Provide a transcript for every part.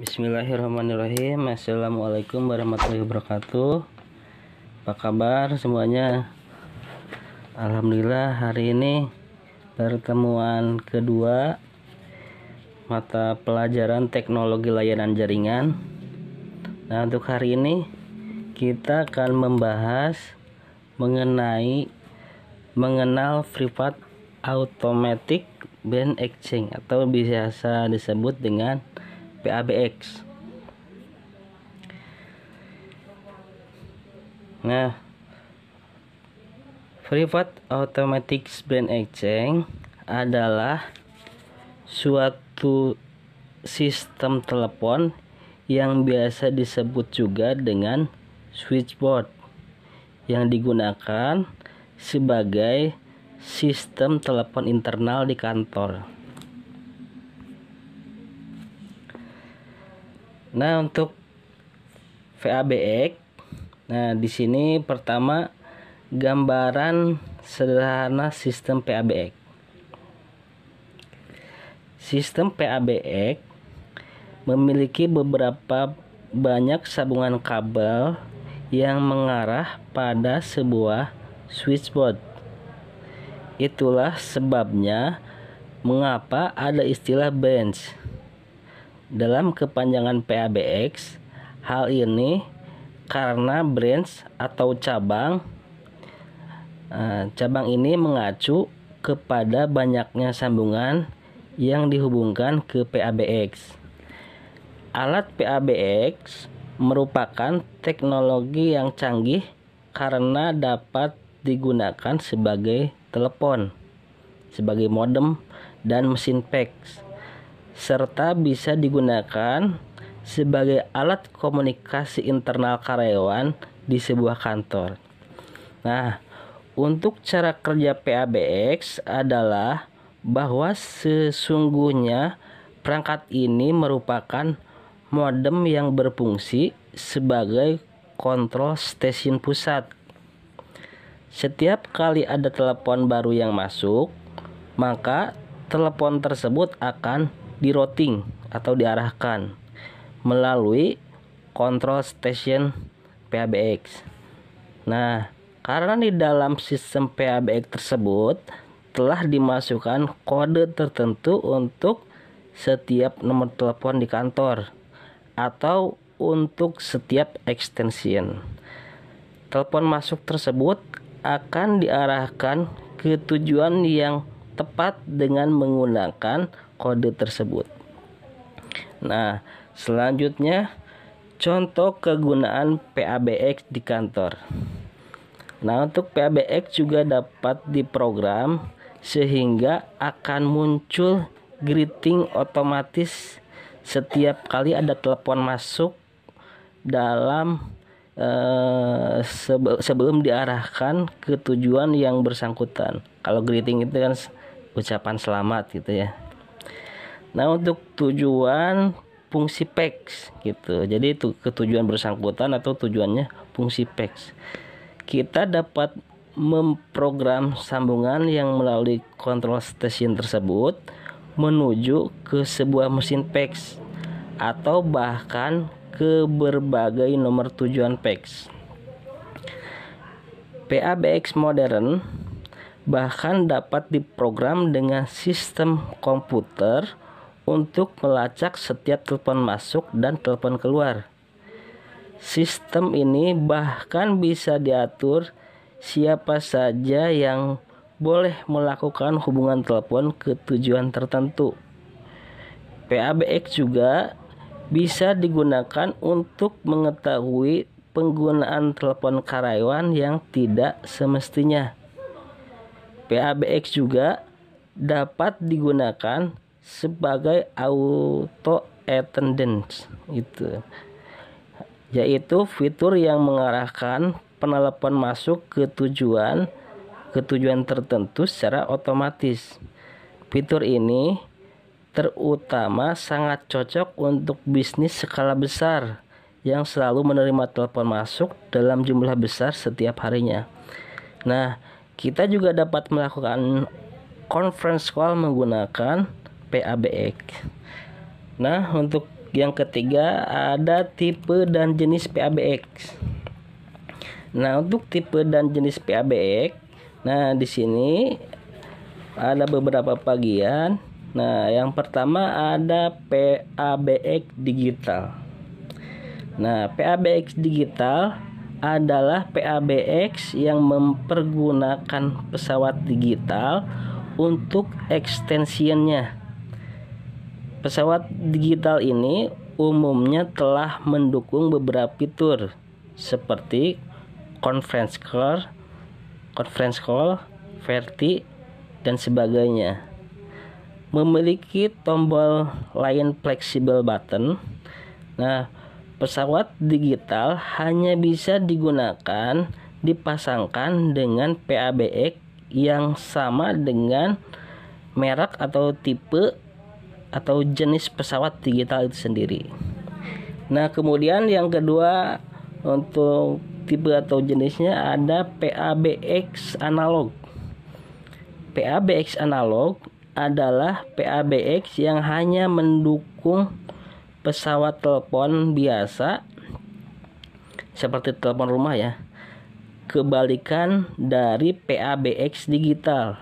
Bismillahirrahmanirrahim. Assalamualaikum warahmatullahi wabarakatuh. Apa kabar semuanya? Alhamdulillah, hari ini pertemuan kedua mata pelajaran teknologi layanan jaringan. Nah, untuk hari ini kita akan membahas mengenal Private Automatic Band Exchange atau biasa disebut dengan PABX. Nah, Private Automatic Band Exchange adalah suatu sistem telepon yang biasa disebut juga dengan switchboard yang digunakan sebagai sistem telepon internal di kantor. Nah, untuk PABX, nah di sini pertama gambaran sederhana sistem PABX. Sistem PABX memiliki beberapa banyak sambungan kabel yang mengarah pada sebuah switchboard. Itulah sebabnya mengapa ada istilah branch dalam kepanjangan PABX. Hal ini karena branch atau cabang ini mengacu kepada banyaknya sambungan yang dihubungkan ke PABX. Alat PABX merupakan teknologi yang canggih karena dapat digunakan sebagai telepon, sebagai modem dan mesin fax, serta bisa digunakan sebagai alat komunikasi internal karyawan di sebuah kantor. Nah, untuk cara kerja PABX adalah bahwa sesungguhnya perangkat ini merupakan modem yang berfungsi sebagai kontrol stasiun pusat. Setiap kali ada telepon baru yang masuk, maka telepon tersebut akan di-routing atau diarahkan melalui kontrol station PABX. Nah, karena di dalam sistem PABX tersebut telah dimasukkan kode tertentu untuk setiap nomor telepon di kantor atau untuk setiap extension. Telepon masuk tersebut akan diarahkan ke tujuan yang tepat dengan menggunakan kode tersebut. Nah, selanjutnya contoh kegunaan PABX di kantor. Nah, untuk PABX juga dapat diprogram sehingga akan muncul greeting otomatis setiap kali ada telepon masuk dalam sebelum diarahkan ke tujuan yang bersangkutan. Kalau greeting itu kan ucapan selamat gitu ya. Nah, untuk tujuan fungsi fax gitu. Jadi itu ketujuan bersangkutan atau tujuannya fungsi fax. Kita dapat memprogram sambungan yang melalui kontrol stasiun tersebut menuju ke sebuah mesin fax atau bahkan ke berbagai nomor tujuan fax. PABX modern bahkan dapat diprogram dengan sistem komputer untuk melacak setiap telepon masuk dan telepon keluar. Sistem ini bahkan bisa diatur siapa saja yang boleh melakukan hubungan telepon ke tujuan tertentu. PABX juga bisa digunakan untuk mengetahui penggunaan telepon karyawan yang tidak semestinya. PABX juga dapat digunakan sebagai auto attendance yaitu fitur yang mengarahkan penelepon masuk ke tujuan tertentu secara otomatis. Fitur ini terutama sangat cocok untuk bisnis skala besar yang selalu menerima telepon masuk dalam jumlah besar setiap harinya. Nah, kita juga dapat melakukan conference call menggunakan PABX. Nah, untuk yang ketiga ada tipe dan jenis PABX. Nah, untuk tipe dan jenis PABX, nah di sini ada beberapa bagian. Nah, yang pertama ada PABX digital. Nah, PABX digital adalah PABX yang mempergunakan pesawat digital untuk extensionnya. Pesawat digital ini umumnya telah mendukung beberapa fitur seperti conference call, VRT, dan sebagainya. Memiliki tombol line flexible button. Nah, pesawat digital hanya bisa dipasangkan dengan PABX yang sama dengan merek atau tipe atau jenis pesawat digital itu sendiri. Nah, kemudian yang kedua untuk tipe atau jenisnya ada PABX analog. PABX analog adalah PABX yang hanya mendukung pesawat telepon biasa seperti telepon rumah ya. Kebalikan dari PABX digital.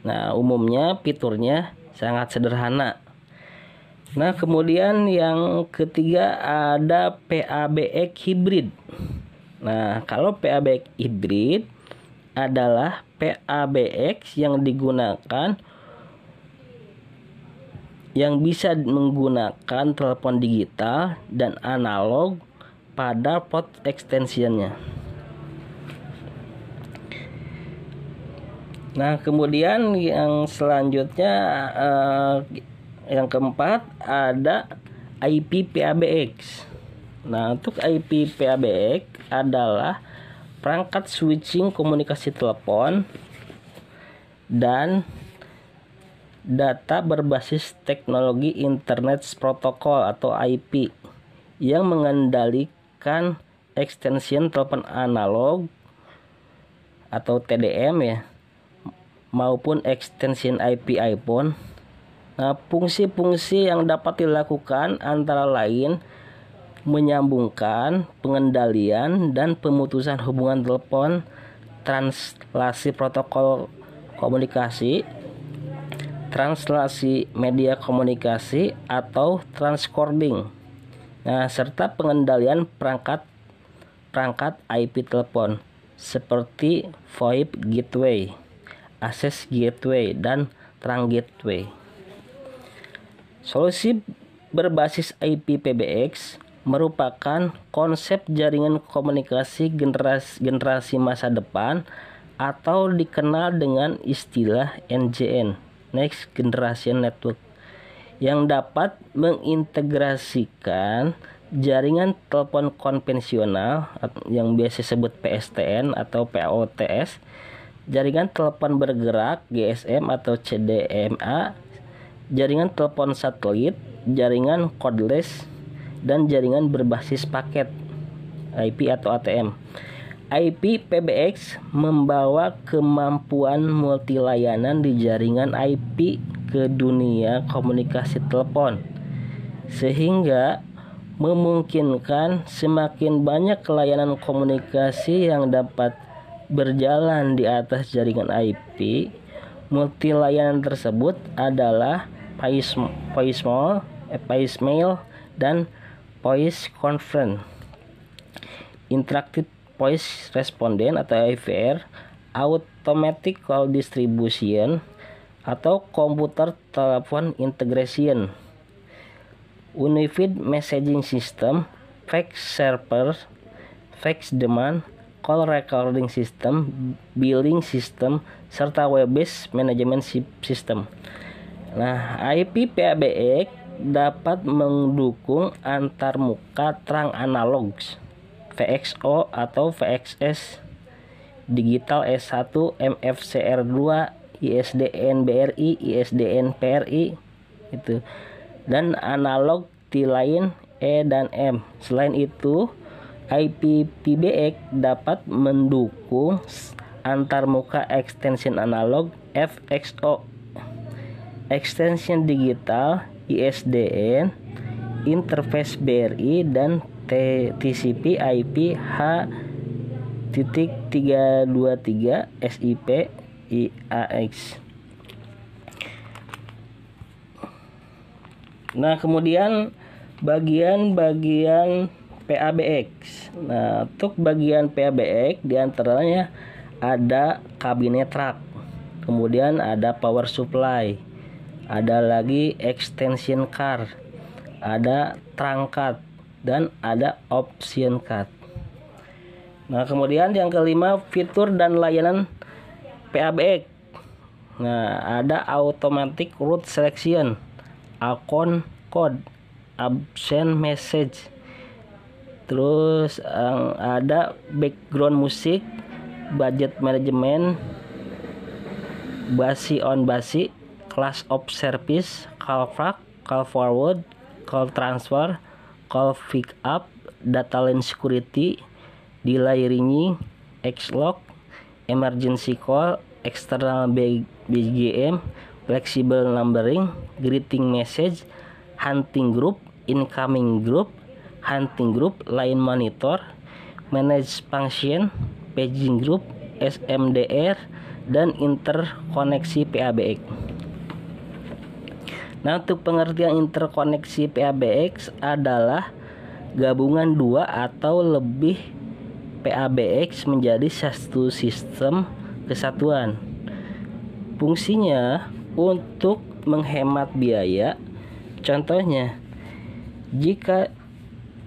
Nah, umumnya fiturnya sangat sederhana. Nah, kemudian yang ketiga ada PABX hybrid. Nah, kalau PABX hybrid adalah PABX yang bisa menggunakan telepon digital dan analog pada port extensionnya. Nah, kemudian yang selanjutnya yang keempat ada IP PABX. Nah, untuk IP PABX adalah perangkat switching komunikasi telepon dan data berbasis teknologi Internet Protocol atau IP yang mengendalikan extension telepon analog atau TDM ya, maupun extension IP iPhone. Nah, fungsi-fungsi yang dapat dilakukan antara lain menyambungkan, pengendalian, dan pemutusan hubungan telepon, translasi protokol komunikasi, translasi media komunikasi atau transcoding. Nah, serta pengendalian perangkat IP telepon seperti VoIP gateway, access gateway, dan trunk gateway. Solusi berbasis IP PBX merupakan konsep jaringan komunikasi generasi masa depan atau dikenal dengan istilah NGN, Next Generation Network, yang dapat mengintegrasikan jaringan telepon konvensional yang biasa disebut PSTN atau POTS, jaringan telepon bergerak GSM atau CDMA, jaringan telepon satelit, jaringan codeless, dan jaringan berbasis paket IP atau ATM. IP PBX membawa kemampuan multilayanan di jaringan IP ke dunia komunikasi telepon, sehingga memungkinkan semakin banyak layanan komunikasi yang dapat berjalan di atas jaringan IP. Multilayanan tersebut adalah voicemail, dan voice conference, interactive voice respondent atau IVR, automatic call distribution atau computer telepon integration, unified messaging system, fax server, fax demand, call recording system, billing system, serta web-based management system. Nah, IP PABX dapat mendukung antarmuka terang analog VXO atau VXS, digital S1, MFCR2, ISDN BRI, ISDN PRI itu, dan analog T-Line E dan M. Selain itu, IP PBX dapat mendukung antarmuka extension analog FXO, extension digital ISDN, interface BRI dan TCP IP H.323 SIP IAX. Nah, kemudian bagian-bagian PABX. Nah, untuk bagian PABX diantaranya ada kabinet rak, kemudian ada power supply, ada lagi extension card, ada trunk card, dan ada option card. Nah, kemudian yang kelima, fitur dan layanan PABX. Nah, ada automatic route selection, account code, absent message, terus ada background musik, budget management, basi on basi, class of service, call back, call forward, call transfer, call pick up, data line security, delay ringing, X-log, emergency call, external BGM, flexible numbering, greeting message, hunting group, incoming group, hunting group, line monitor, manage function, paging group, SMDR, dan interkoneksi PABX. Nah, untuk pengertian interkoneksi PABX adalah gabungan dua atau lebih PABX menjadi satu sistem kesatuan. Fungsinya untuk menghemat biaya. Contohnya, jika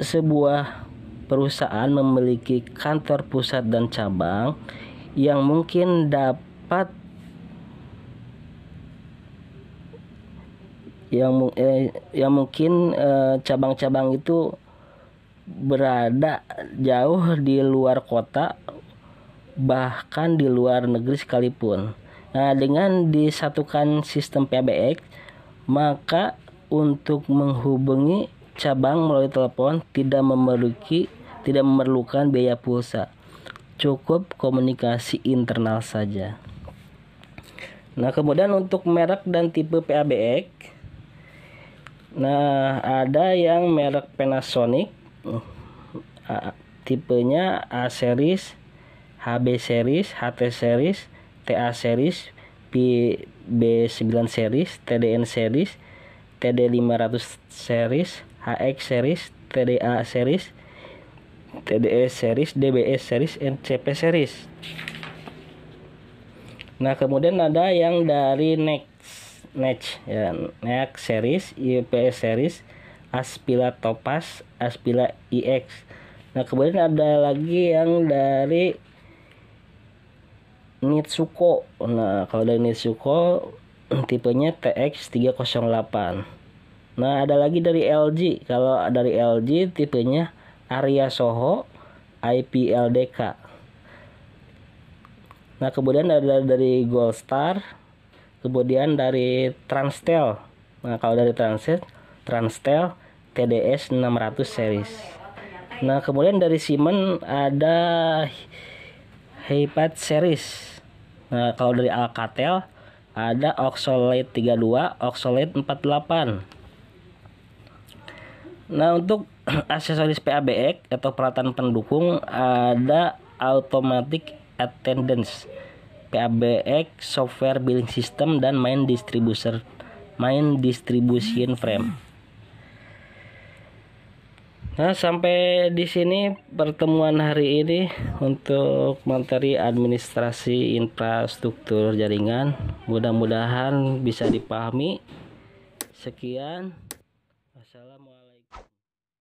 sebuah perusahaan memiliki kantor pusat dan cabang yang mungkin cabang-cabang itu berada jauh di luar kota, bahkan di luar negeri sekalipun. Nah, dengan disatukan sistem PABX, maka untuk menghubungi cabang melalui telepon tidak memerlukan biaya pulsa, cukup komunikasi internal saja. Nah, kemudian untuk merek dan tipe PABX, nah ada yang merek Panasonic, tipenya A series, HB series, HT series, TA series, B9 series, TDN series, TD500 series, HX series, TDA series, TDS series, DBS series, NCP series. Nah, kemudian ada yang dari Next series, IPS series, Aspila Topaz, Aspila IX. Nah, kemudian ada lagi yang dari Nitsuko. Nah, kalau dari Nitsuko tipenya TX308. Nah, ada lagi dari LG. Kalau dari LG tipenya Arya Soho IPLDK. Nah, kemudian ada dari Goldstar, kemudian dari Transtel. Nah, kalau dari Transtel TDS 600 series. Nah, kemudian dari Siemens ada Hypad series. Nah, kalau dari Alcatel ada Oxolite 32, Oxolite 48. Nah, untuk aksesoris PABX atau peralatan pendukung ada automatic attendance, PABX software billing system, dan main distribution frame. Nah, sampai di sini pertemuan hari ini untuk materi administrasi infrastruktur jaringan. Mudah-mudahan bisa dipahami. Sekian. Wassalamualaikum.